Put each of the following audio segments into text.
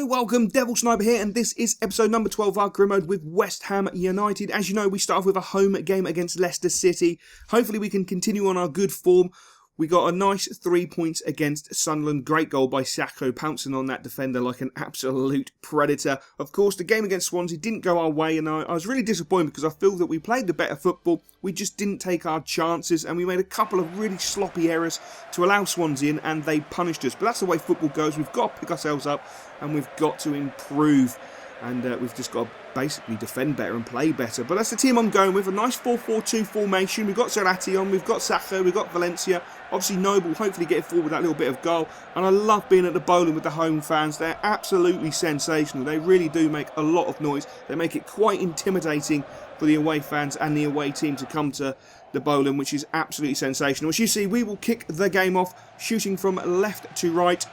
welcome, Devil Sniper here, and this is episode number 12 of our career mode with West Ham United. As you know, we start off with a home game against Leicester City. Hopefully we can continue on our good form. We got a nice 3 points against Sunderland. Great goal by Sacco, pouncing on that defender like an absolute predator. Of course, the game against Swansea didn't go our way, and I was really disappointed because I feel that we played the better football. We just didn't take our chances, and we made a couple of really sloppy errors to allow Swansea in, and they punished us. But that's the way football goes. We've got to pick ourselves up, and we've got to improve. And we've just got to basically defend better and play better. But that's the team I'm going with. A nice 4-4-2 formation. We've got Zerati on, we've got Sacco, we've got Valencia. Obviously Noble hopefully getting forward with that little bit of goal. And I love being at the bowling with the home fans. They're absolutely sensational. They really do make a lot of noise. They make it quite intimidating for the away fans and the away team to come to the bowling, which is absolutely sensational. As you see, we will kick the game off, shooting from left to right.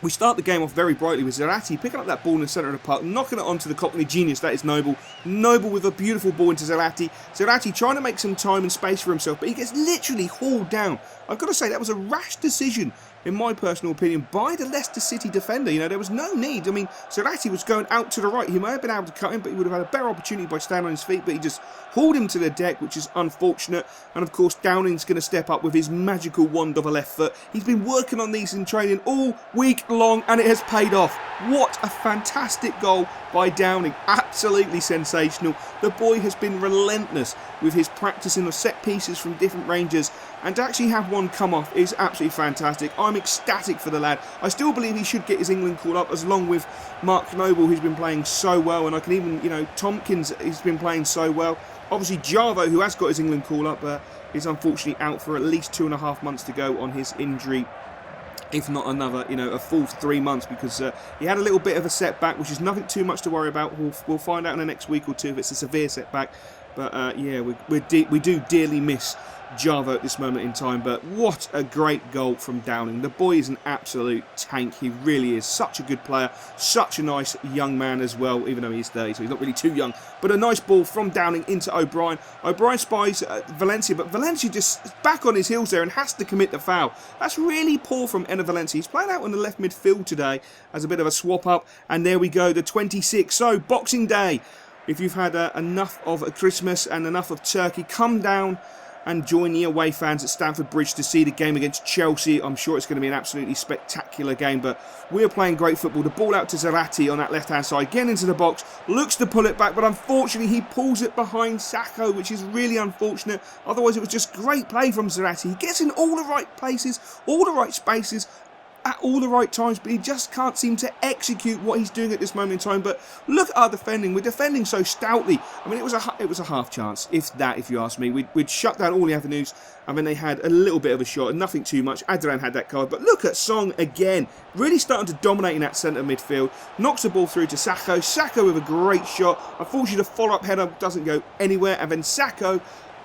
We start the game off very brightly with Zerati picking up that ball in the centre of the park, knocking it onto the Cockney genius, that is Noble. Noble with a beautiful ball into Zerati. Zerati trying to make some time and space for himself, but he gets literally hauled down. I've got to say, that was a rash decision, in my personal opinion, by the Leicester City defender. You know, there was no need. I mean, Zerati was going out to the right. He may have been able to cut him, but he would have had a better opportunity by standing on his feet, but he just hauled him to the deck, which is unfortunate. And of course, Downing's going to step up with his magical wand of a left foot. He's been working on these in training all week long, and it has paid off. What a fantastic goal by Downing. Absolutely sensational. The boy has been relentless with his practicing of set pieces from different ranges, and to actually have one come off is absolutely fantastic. I'm ecstatic for the lad. I still believe he should get his England call up, as along with Mark Noble, who's been playing so well, and I can even, you know, Tompkins, he's been playing so well. Obviously Javo, who has got his England call up, is unfortunately out for at least 2.5 months to go on his injury, if not another, you know, a full 3 months, because he had a little bit of a setback, which is nothing too much to worry about. We'll find out in the next week or two if it's a severe setback. But yeah, we do dearly miss Javo at this moment in time. But what a great goal from Downing. The boy is an absolute tank. He really is. Such a good player. Such a nice young man as well, even though he is 30, so he's not really too young. But a nice ball from Downing into O'Brien. O'Brien spies Valencia, but Valencia just back on his heels there and has to commit the foul. That's really poor from Enner Valencia. He's playing out on the left midfield today as a bit of a swap up. And there we go, the 26th. So, Boxing Day. If you've had enough of Christmas and enough of turkey, come down and join the away fans at Stamford Bridge to see the game against Chelsea. I'm sure it's going to be an absolutely spectacular game, but we're playing great football. The ball out to Zerati on that left-hand side, getting into the box, looks to pull it back, but unfortunately he pulls it behind Sacco, which is really unfortunate. Otherwise it was just great play from Zerati. He gets in all the right places, all the right spaces, at all the right times, but he just can't seem to execute what he's doing at this moment in time. But look at our defending. We're defending so stoutly. I mean, it was a half chance, if that, if you ask me. We'd shut down all the avenues, and then they had a little bit of a shot, nothing too much. Adrian had that card, but look at Song again, really starting to dominate in that centre midfield. Knocks the ball through to Sacco. Sacco with a great shot. Unfortunately, the follow-up header doesn't go anywhere, and then Sacco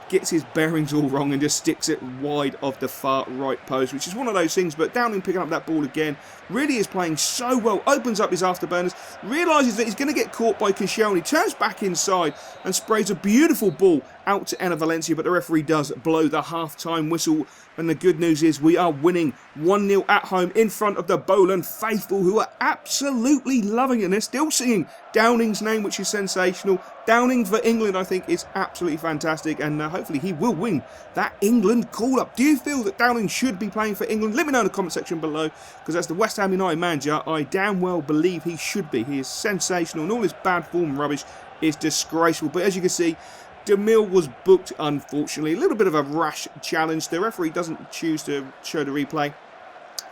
gets his bearings all wrong and just sticks it wide of the far right post, which is one of those things. But Downing picking up that ball again, really is playing so well, opens up his afterburners, realises that he's going to get caught by Koscielny, turns back inside and sprays a beautiful ball out to Enner Valencia, but the referee does blow the half-time whistle. And the good news is we are winning 1-0 at home in front of the Bowland faithful, who are absolutely loving it. And they're still singing Downing's name, which is sensational. Downing for England, I think, is absolutely fantastic, and hopefully he will win that England call-up. Do you feel that Downing should be playing for England? Let me know in the comment section below, because as the West Ham United manager, I damn well believe he should be. He is sensational, and all his bad form rubbish is disgraceful. But as you can see, DeMille was booked, unfortunately. A little bit of a rash challenge. The referee doesn't choose to show the replay.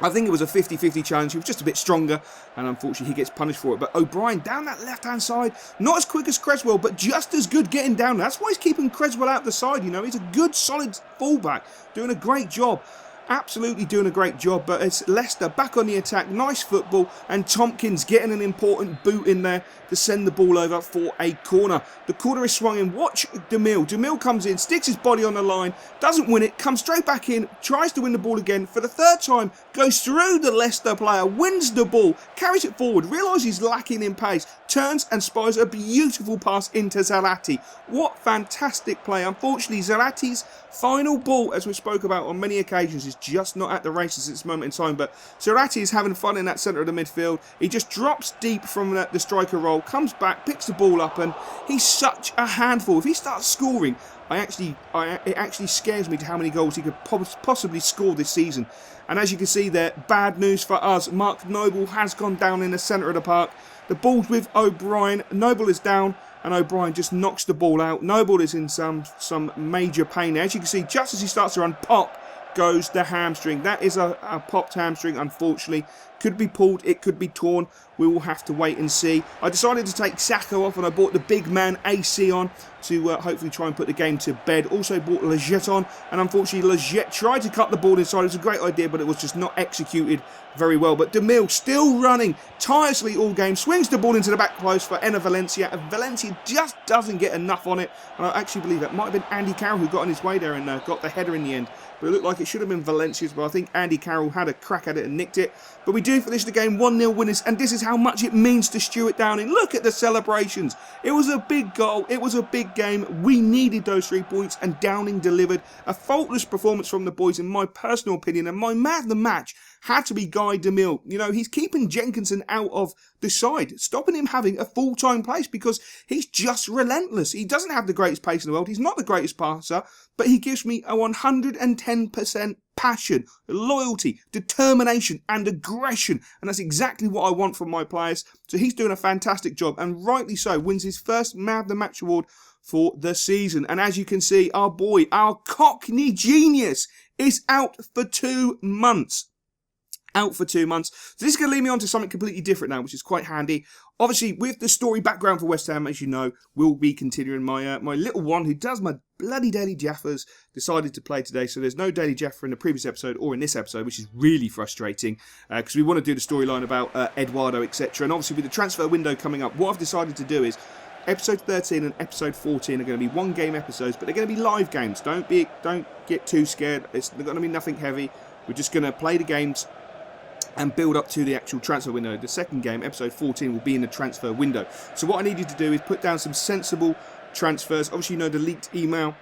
I think it was a 50-50 challenge. He was just a bit stronger, and unfortunately he gets punished for it. But O'Brien down that left-hand side, not as quick as Creswell, but just as good getting down. That's why he's keeping Creswell out the side, you know. He's a good, solid fullback, doing a great job. Absolutely doing a great job, but it's Leicester back on the attack. Nice football, and Tompkins getting an important boot in there to send the ball over for a corner. The corner is swung in. Watch DeMille. DeMille comes in, sticks his body on the line, doesn't win it, comes straight back in, tries to win the ball again for the third time, goes through the Leicester player, wins the ball, carries it forward, realises he's lacking in pace, turns and spies a beautiful pass into Zerati. What fantastic play. Unfortunately, Zerati's final ball, as we spoke about on many occasions, is just not at the races at this moment in time. But Zarate is having fun in that centre of the midfield. He just drops deep from the striker role, comes back, picks the ball up, and he's such a handful. If he starts scoring, it actually scares me to how many goals he could possibly score this season. And as you can see there, bad news for us. Mark Noble has gone down in the centre of the park. The ball's with O'Brien. Noble is down, and O'Brien just knocks the ball out. Noble is in some major pain. As you can see, just as he starts to run, pop goes the hamstring. That is a popped hamstring, unfortunately. Could be pulled, it could be torn. We will have to wait and see. I decided to take Sacco off, and I bought the big man AC on to hopefully try and put the game to bed. Also bought Lezz on, and unfortunately Lezz tried to cut the ball inside. It was a great idea, but it was just not executed very well. But Demille still running tirelessly all game, swings the ball into the back post for Enner Valencia, and Valencia just doesn't get enough on it. And I actually believe that might have been Andy Carroll who got on his way there and got the header in the end. But it looked like it should have been Valencia's, but I think Andy Carroll had a crack at it and nicked it. But we do finish the game 1-0 winners, and this is how much it means to Stuart Downing. Look at the celebrations. It was a big goal. It was a big game. We needed those 3 points, and Downing delivered. A faultless performance from the boys, in my personal opinion, and my man of the match had to be Guy Demille. You know, he's keeping Jenkinson out of the side, stopping him having a full-time place because he's just relentless. He doesn't have the greatest pace in the world. He's not the greatest passer, but he gives me a 110% passion, loyalty, determination and aggression, and that's exactly what I want from my players. So he's doing a fantastic job, and rightly so. Wins his first Man of the Match award for the season. And as you can see, our boy, our Cockney genius, is out for 2 months. Out for 2 months. So this is going to lead me on to something completely different now, which is quite handy. Obviously, with the story background for West Ham, as you know, we'll be continuing. My little one who does my bloody daily Jaffers decided to play today, so there's no daily Jaffer in the previous episode or in this episode, which is really frustrating because we want to do the storyline about Eduardo, etc. And obviously, with the transfer window coming up, what I've decided to do is episode 13 and episode 14 are going to be one-game episodes, but they're going to be live games. Don't get too scared. It's going to be nothing heavy. We're just going to play the games and build up to the actual transfer window. The second game, episode 14, will be in the transfer window. So what I need you to do is put down some sensible transfers. Obviously, you know the leaked email.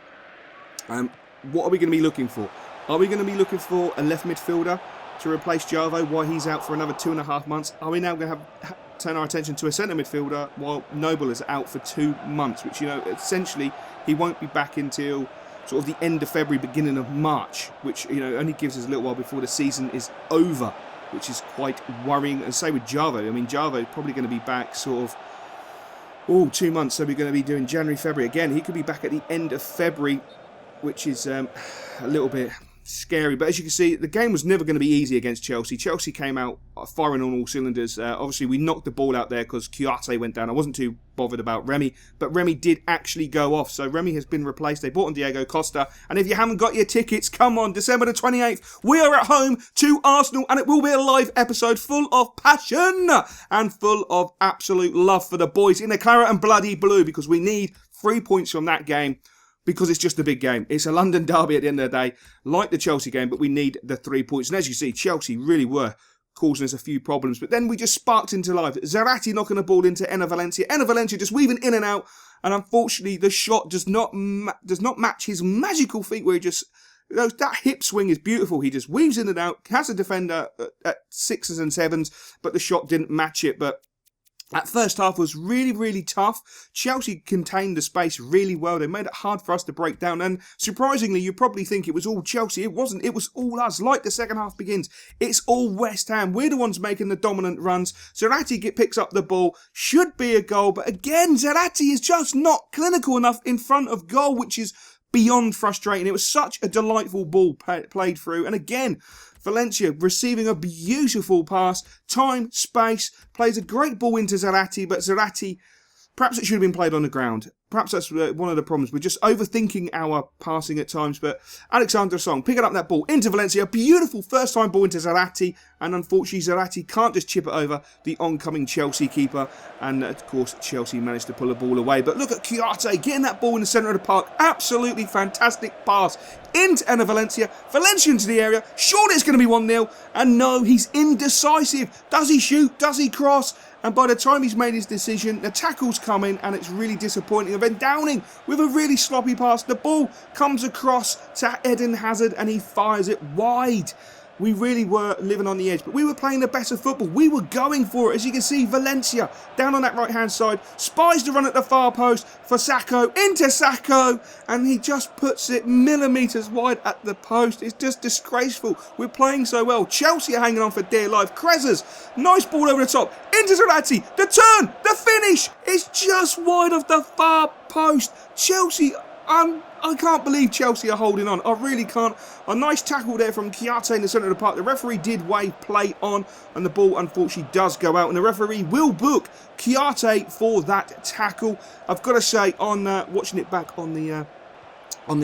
What are we going to be looking for? Are we going to be looking for a left midfielder to replace Javo while he's out for another 2.5 months? Are we now going to turn our attention to a centre midfielder while Noble is out for 2 months? Which, you know, essentially, he won't be back until sort of the end of February, beginning of March, which, you know, only gives us a little while before the season is over, which is quite worrying. And same with Javo. I mean, Javo is probably going to be back sort of 2 months, so we're going to be doing January, February. Again, he could be back at the end of February, which is a little bit scary. But as you can see, the game was never going to be easy against Chelsea. Chelsea came out firing on all cylinders. Obviously, we knocked the ball out there because Kare went down. I wasn't too bothered about Remy, but Remy did actually go off. So Remy has been replaced. They bought on Diego Costa. And if you haven't got your tickets, come on, December the 28th, we are at home to Arsenal, and it will be a live episode full of passion and full of absolute love for the boys in the claret and bloody blue, because we need 3 points from that game. Because it's just a big game. It's a London derby at the end of the day, like the Chelsea game, but we need the 3 points. And as you see, Chelsea really were causing us a few problems. But then we just sparked into life. Zarate knocking the ball into Enner Valencia. Enner Valencia just weaving in and out. And unfortunately, the shot does not match his magical feet, where he just... that hip swing is beautiful. He just weaves in and out, has a defender at 6s and 7s, but the shot didn't match it. But that first half was really, really tough. Chelsea contained the space really well. They made it hard for us to break down. And surprisingly, you probably think it was all Chelsea. It wasn't. It was all us. Like the second half begins, it's all West Ham. We're the ones making the dominant runs. Zarate picks up the ball. Should be a goal. But again, Zarate is just not clinical enough in front of goal, which is beyond frustrating. It was such a delightful ball played through. And again, Valencia receiving a beautiful pass, time, space, plays a great ball into Zarate, but Zarate, perhaps it should have been played on the ground. Perhaps that's one of the problems. We're just overthinking our passing at times, but Alexander Song picking up that ball into Valencia, beautiful first time ball into Zarate, and unfortunately Zarate can't just chip it over the oncoming Chelsea keeper, and of course Chelsea managed to pull the ball away. But look at Kare getting that ball in the centre of the park, absolutely fantastic pass into Enner Valencia, Valencia into the area, surely it's going to be 1-0, and no, he's indecisive. Does he shoot? Does he cross? And by the time he's made his decision, the tackle's coming, and it's really disappointing. then Downing with a really sloppy pass. The ball comes across to Eden Hazard and he fires it wide. We really were living on the edge, but we were playing the better football. We were going for it. As you can see, Valencia down on that right-hand side, spies the run at the far post for Sacco, into Sacco, and he just puts it millimetres wide at the post. It's just disgraceful. We're playing so well. Chelsea are hanging on for dear life. Krezers, nice ball over the top, into Zarate, the turn, the finish. It's just wide of the far post. Chelsea, I can't believe Chelsea are holding on. I really can't. A nice tackle there from Kare in the centre of the park. The referee did wave play on, and the ball unfortunately does go out. And the referee will book Kare for that tackle. I've got to say, on watching it back on the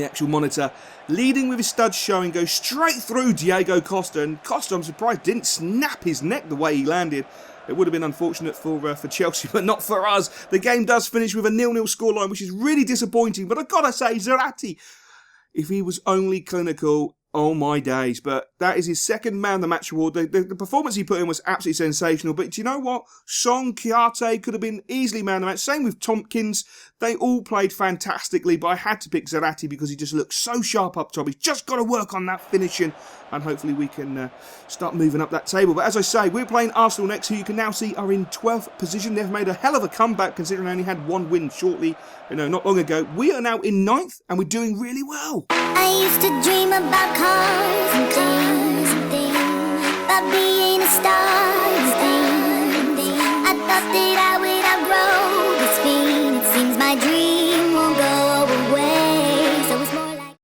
actual monitor, leading with his studs showing, goes straight through Diego Costa. And Costa, I'm surprised, didn't snap his neck the way he landed. It would have been unfortunate for Chelsea, but not for us. The game does finish with a 0-0 scoreline, which is really disappointing. But I've got to say, Zarate, if he was only clinical, oh my days. But that is his second man of the match award. The performance he put in was absolutely sensational. But do you know what? Song, Kare could have been easily man of the match. Same with Tompkins. They all played fantastically, but I had to pick Zarate because he just looks so sharp up top. He's just got to work on that finishing, and hopefully we can start moving up that table. But as I say, we're playing Arsenal next, who you can now see are in 12th position. They've made a hell of a comeback considering they only had one win shortly, not long ago. We are now in 9th, and we're doing really well. I used to dream about cars